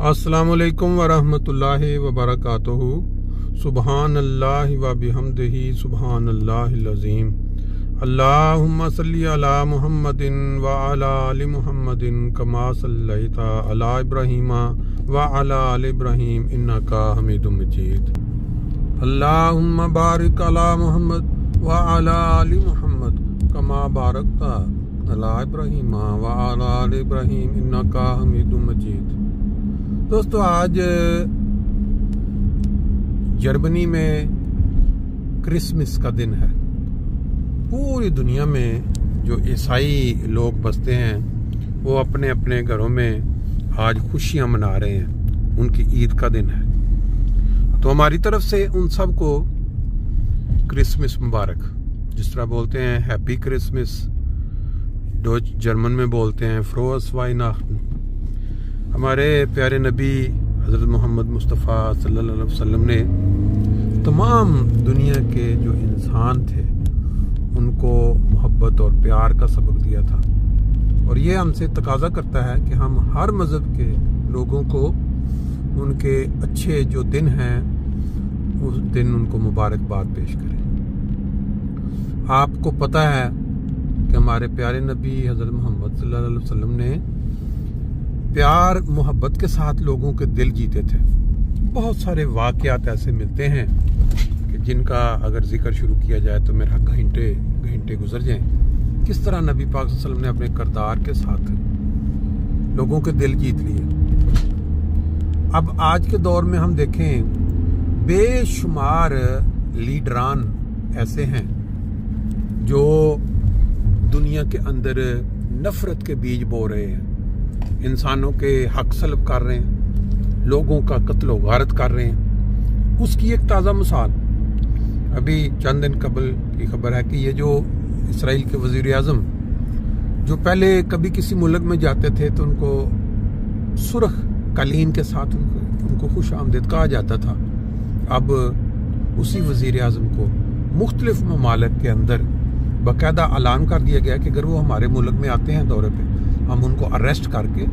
अस्सलामुअलैकुम वरहमतुल्लाहि वबरकातुहू। सुबहानल्लाहि व बिहम्दिही सुबहानल्लाहिल अज़ीम। अल्लाहुम्मा सल्लि अला मुहम्मदिन व अला आलि मुहम्मदिन कमा सल्लैता अला इब्राहीमा व अला आलि इब्राहीम इन्नका हमीदुम मजीद। अल्लाहुम्मा बारिक अला मुहम्मद व अला आलि मुहम्मद कमा बारकता अला इब्राहीमा व अला आलि इब्राहीम इन्नका हमीदुम मजीद। दोस्तों, आज जर्मनी में क्रिसमस का दिन है। पूरी दुनिया में जो ईसाई लोग बसते हैं वो अपने अपने घरों में आज खुशियां मना रहे हैं, उनकी ईद का दिन है। तो हमारी तरफ से उन सब को क्रिसमस मुबारक। जिस तरह बोलते हैं हैप्पी क्रिसमस, डोच जर्मन में बोलते हैं फ्रोस वाइनाख्टन। हमारे प्यारे नबी हज़रत मोहम्मद मुस्तफ़ा सल्लल्लाहु अलैहि वसल्लम ने तमाम दुनिया के जो इंसान थे उनको मोहब्बत और प्यार का सबक दिया था, और ये हमसे तकाजा करता है कि हम हर मज़हब के लोगों को उनके अच्छे जो दिन हैं उस दिन उनको मुबारकबाद पेश करें। आपको पता है कि हमारे प्यारे नबी हज़रत मोहम्मद सल्लल्लाहु अलैहि वसल्लम ने प्यार मोहब्बत के साथ लोगों के दिल जीते थे। बहुत सारे वाक़यात ऐसे मिलते हैं कि जिनका अगर जिक्र शुरू किया जाए तो मेरा घंटे घंटे गुजर जाएं। किस तरह नबी पाक सल्लल्लाहु अलैहि वसल्लम ने अपने किरदार के साथ लोगों के दिल जीत लिए। अब आज के दौर में हम देखें, बेशुमार लीडरान ऐसे हैं जो दुनिया के अंदर नफरत के बीज बो रहे हैं, इंसानों के हक सल्ब कर रहे हैं, लोगों का कत्ल व गारत कर रहे हैं। उसकी एक ताज़ा मिसाल अभी चंद दिन कबल की खबर है कि ये जो इसराइल के वज़ीर आज़म जो पहले कभी किसी मुल्क में जाते थे तो उनको सुर्ख कालीन के साथ उनको खुश आमदीद कहा जाता था, अब उसी वज़ीर आज़म को मुख्तलिफ ममालिक के अंदर बाकायदा ऐलान कर दिया गया कि अगर वो हमारे मुल्क में आते हैं दौरे पे, हम उनको अरेस्ट करके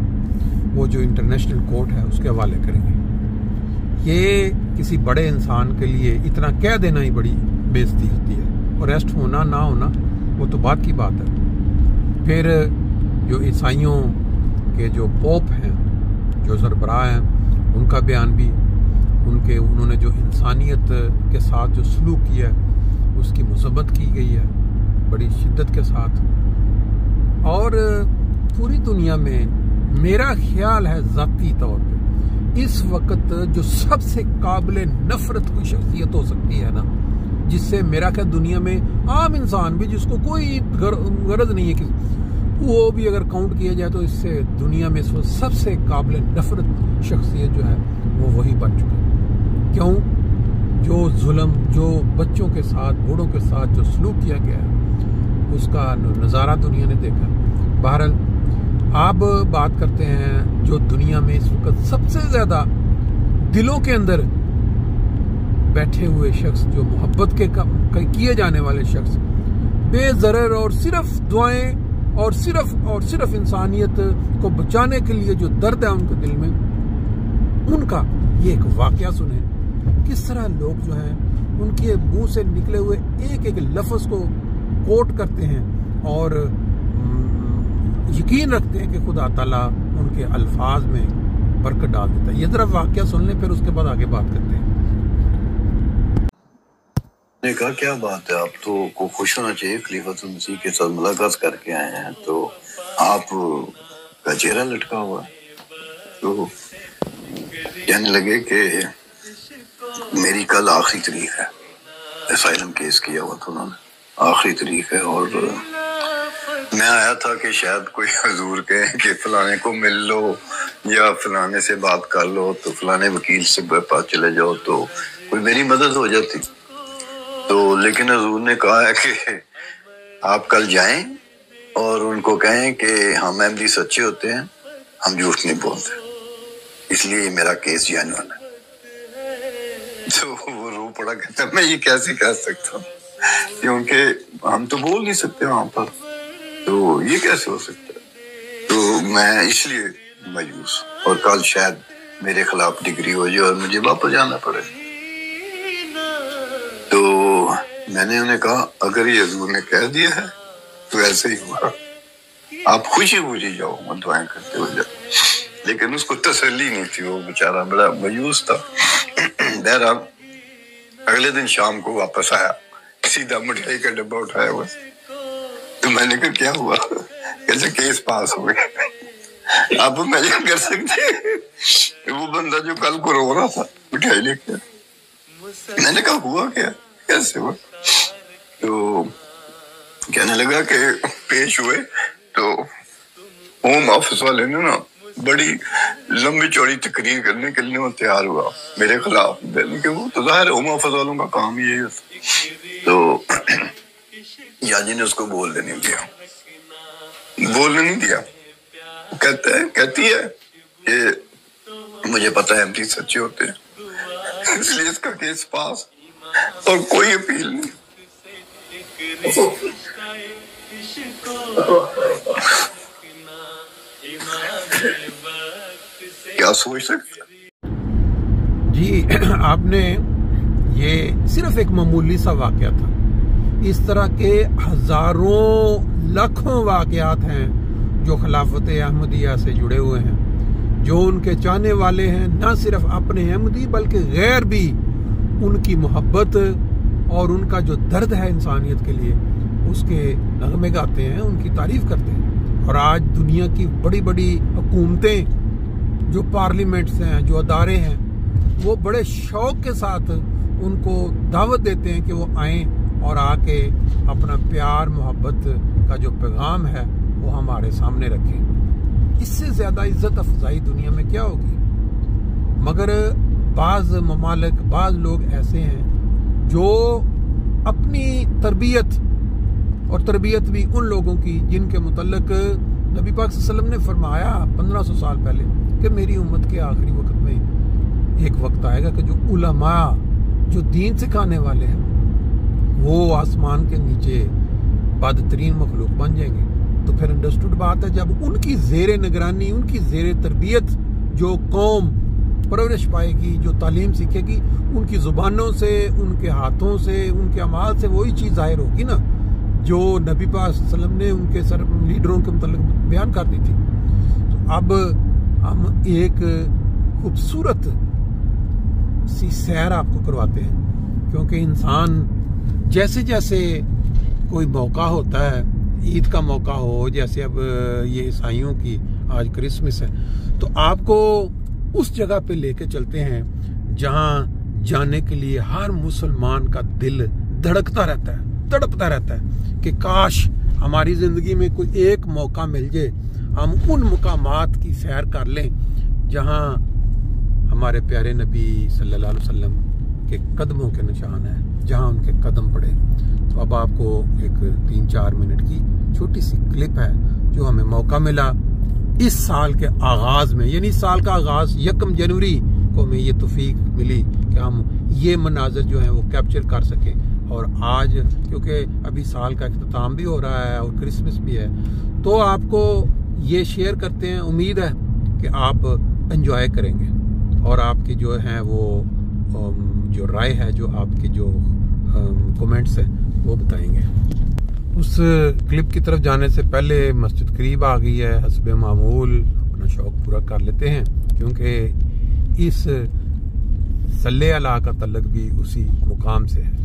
वो जो इंटरनेशनल कोर्ट है उसके हवाले करेंगे। ये किसी बड़े इंसान के लिए इतना कह देना ही बड़ी बेइज्जती होती है। अरेस्ट होना ना होना वो तो बात की बात है। फिर जो ईसाइयों के जो पोप हैं, जो सरबराह हैं, उनका बयान भी उन्होंने जो इंसानियत के साथ जो सलूक किया है उसकी मुसब्बत की गई है बड़ी शिद्दत के साथ। और पूरी दुनिया में मेरा ख्याल है ज़ाती तौर पे इस वक्त जो सबसे काबिल नफरत कोई शख्सियत हो सकती है ना, जिससे मेरा ख्याल दुनिया में आम इंसान भी जिसको कोई गरज नहीं है कि वो भी अगर काउंट किया जाए तो इससे दुनिया में इस वक्त सबसे काबिल नफरत शख्सियत जो है वो वही बन चुका है। क्यों? जो जुल्म, जो बच्चों के साथ, बूढ़ों के साथ जो सलूक किया गया है उसका नज़ारा दुनिया ने देखा। बहरहाल आप बात करते हैं जो दुनिया में इस वक्त सबसे ज्यादा दिलों के अंदर बैठे हुए शख्स, जो मोहब्बत के किए जाने वाले शख्स, बेज़रर और सिर्फ दुआएं और सिर्फ इंसानियत को बचाने के लिए जो दर्द है उनके दिल में, उनका ये एक वाकया सुने किस तरह लोग जो हैं उनके मुंह से निकले हुए एक एक लफ्ज को कोट करते हैं और यकीन रखते हैं कि खुदा ताला उनके अल्फाज में बरकत डाल देता है। ये जरा वाकया सुन लें, फिर उसके बाद आगे बात करते हैं। ने कहा क्या बात है, आप तो को खुश होना चाहिए, खलीफतुल मसीह के साथ मुलाकात करके आए हैं तो आप का चेहरा लटका हुआ। तो कहने लगे कि मेरी कल आखिरी तारीख है, असाइलम केस किया हुआ था उन्होंने, आखिरी तारीख है, और मैं आया था कि शायद कोई हुजूर कहे कि फलाने को मिल लो या फलाने से बात कर लो, तो फलाने वकील से पास चले जाओ तो कोई मेरी मदद हो जाती। तो लेकिन हुजूर ने कहा है कि आप कल जाएं और उनको कहें कि हम अहमदी सच्चे होते हैं, हम झूठ नहीं बोलते, इसलिए मेरा केस जेन्युइन है। तो वो रो पड़ा, कहता मैं ये कैसे कह सकता हूँ क्योंकि हम तो बोल नहीं सकते वहां पर, तो ये कैसे हो सकता है। तो मैं इसलिए मायूस, और कल शायद मेरे खिलाफ डिग्री हो जाए और मुझे वापस जाना पड़े। तो मैंने उन्हें कहा अगर ये हजूर ने कह दिया है तो ऐसे ही हुआ, आप खुशी खुशी जाओ, मत दुआएं करते हुए जाओ। लेकिन उसको तसल्ली नहीं थी, वो बेचारा बड़ा मायूस था। बहरहाल अगले दिन शाम को वापस आया, सीधा मिठाई का डब्बा उठाया बस। तो मैंने कहा क्या हुआ? कैसे केस पास हो गया? आप इमेजिन कर सकते वो बंदा जो कल को रो रहा था मिठाई लेके, मैंने कहा हुआ क्या, कैसे हुआ? तो कहने लगा कि पेश हुए तो होम ऑफिस वाले ने ना बड़ी लंबी चौड़ी तकरीर करने के लिए वो तैयार हुआ मेरे खिलाफ। वो तो जाहिर है होम ऑफिस वालों का काम यही होता। तो याजी ने उसको बोलने नहीं दिया। कहती है कि मुझे पता है एमडी सच्चे होते हैं, इसलिए इसका केस पास और कोई अपील नहीं। क्या सोच सकते जी। आपने ये सिर्फ एक मामूली सा वाकया था, इस तरह के हजारों लाखों वाकयात हैं जो खिलाफत अहमदिया से जुड़े हुए हैं, जो उनके चाहने वाले हैं, ना सिर्फ अपने अहमदी बल्कि गैर भी उनकी मोहब्बत और उनका जो दर्द है इंसानियत के लिए उसके नगमे गाते हैं, उनकी तारीफ करते हैं। और आज दुनिया की बड़ी बड़ी हुकूमतें, जो पार्लियामेंट्स हैं, जो अदारे हैं, वो बड़े शौक के साथ उनको दावत देते हैं कि वो आएं और आके अपना प्यार मोहब्बत का जो पैगाम है वो हमारे सामने रखें। इससे ज्यादा इज्जत अफजाई दुनिया में क्या होगी? मगर बाज ममालिक, बाज लोग ऐसे हैं जो अपनी तरबियत, और तरबियत भी उन लोगों की जिनके मुतल्लिक नबी पाक सल्लल्लाहु अलैहि वसल्लम ने फरमाया 1500 साल पहले कि मेरी उम्मत के आखिरी वक्त में एक वक्त आएगा कि जो उलमा, जो दीन सिखाने वाले हैं, वो आसमान के नीचे बदतरीन मखलूक बन जाएंगे। तो फिर अंडरस्टूड बात है, जब उनकी जेर निगरानी, उनकी जेर तरबियत जो कौम परवरिश पाएगी, जो तालीम सीखेगी, उनकी जुबानों से, उनके हाथों से, उनके अमाल से वही चीज़ जाहिर होगी ना जो नबी पाक सल्लल्लाहु अलैहि वसल्लम ने उनके सर लीडरों के मुतालिक बयान कर दी थी। तो अब हम एक खूबसूरत सी सैर आपको करवाते हैं, क्योंकि इंसान जैसे जैसे कोई मौका होता है, ईद का मौका हो, जैसे अब ये ईसाइयों की आज क्रिसमस है, तो आपको उस जगह पे लेके चलते हैं जहां जाने के लिए हर मुसलमान का दिल धड़कता रहता है, तड़पता रहता है कि काश हमारी जिंदगी में कोई एक मौका मिल जाए, हम उन मुकामात की सैर कर लें जहां हमारे प्यारे नबी सल्लल्लाहु अलैहि वसल्लम के कदमों के निशान है, जहां उनके कदम पड़े। तो अब आपको एक 3-4 मिनट की छोटी सी क्लिप है जो हमें मौका मिला इस साल के आगाज में, यानी इस साल का आगाज 1 जनवरी को हमें ये तौफीक मिली कि हम ये मनाजर जो है वो कैप्चर कर सके। और आज क्योंकि अभी साल का इख्तिताम भी हो रहा है और क्रिसमस भी है, तो आपको ये शेयर करते हैं। उम्मीद है कि आप एंजॉय करेंगे और आपकी जो है वो जो राय है, जो आपके जो कमेंट्स हैं वो बताएंगे। उस क्लिप की तरफ जाने से पहले मस्जिद करीब आ गई है, हस्बे मामूल अपना शौक पूरा कर लेते हैं, क्योंकि इस सल्ले अला का तल्लुक भी उसी मुकाम से है।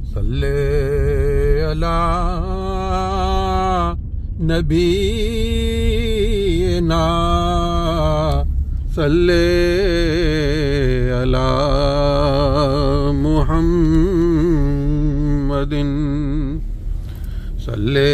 सल्ले अला नबी ना सल्ले अला मुहम्मदिन सल्ले।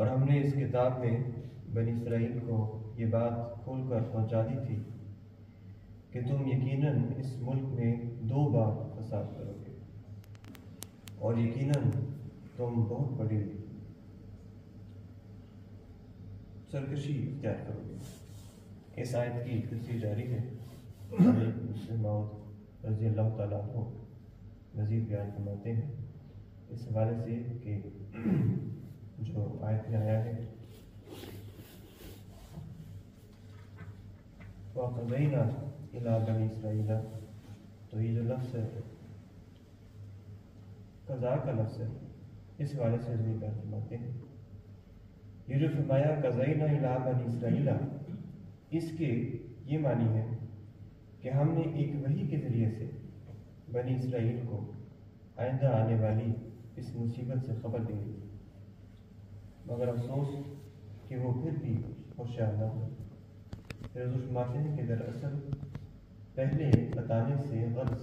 और हमने इस किताब में बनी इसराइल को ये बात खोल कर पहुँचा दी थी कि तुम यकीनन इस मुल्क में 2 बार फसाद करोगे और यकीनन तुम बहुत बड़ी सरकशी इख्तियार करोगे। इस आयत की तफसीर जारी है। मौत रज़ी अल्लाह ताला अन्हु मज़ीद बयान फरमाते हैं इस हवाले से कि जो आयत में आया है वक़ज़ैना इला बनी इसराइल, तो ये जो लफ्ज़ है कज़ा का लफ्ज़ है, इस हवाले से बयान फरमाते हैं ये जो फरमाया कज़ैना इला बनी इसराइल, इसके ये मानी है कि हमने एक वही के ज़रिए से बनी इसराइल को आइंदा आने वाली इस मुसीबत से खबर दी गई, मगर अफसोस कि वो फिर भी होशियार न हुए। फिर फरमाते हैं कि दरअसल पहले बताने से गर्ज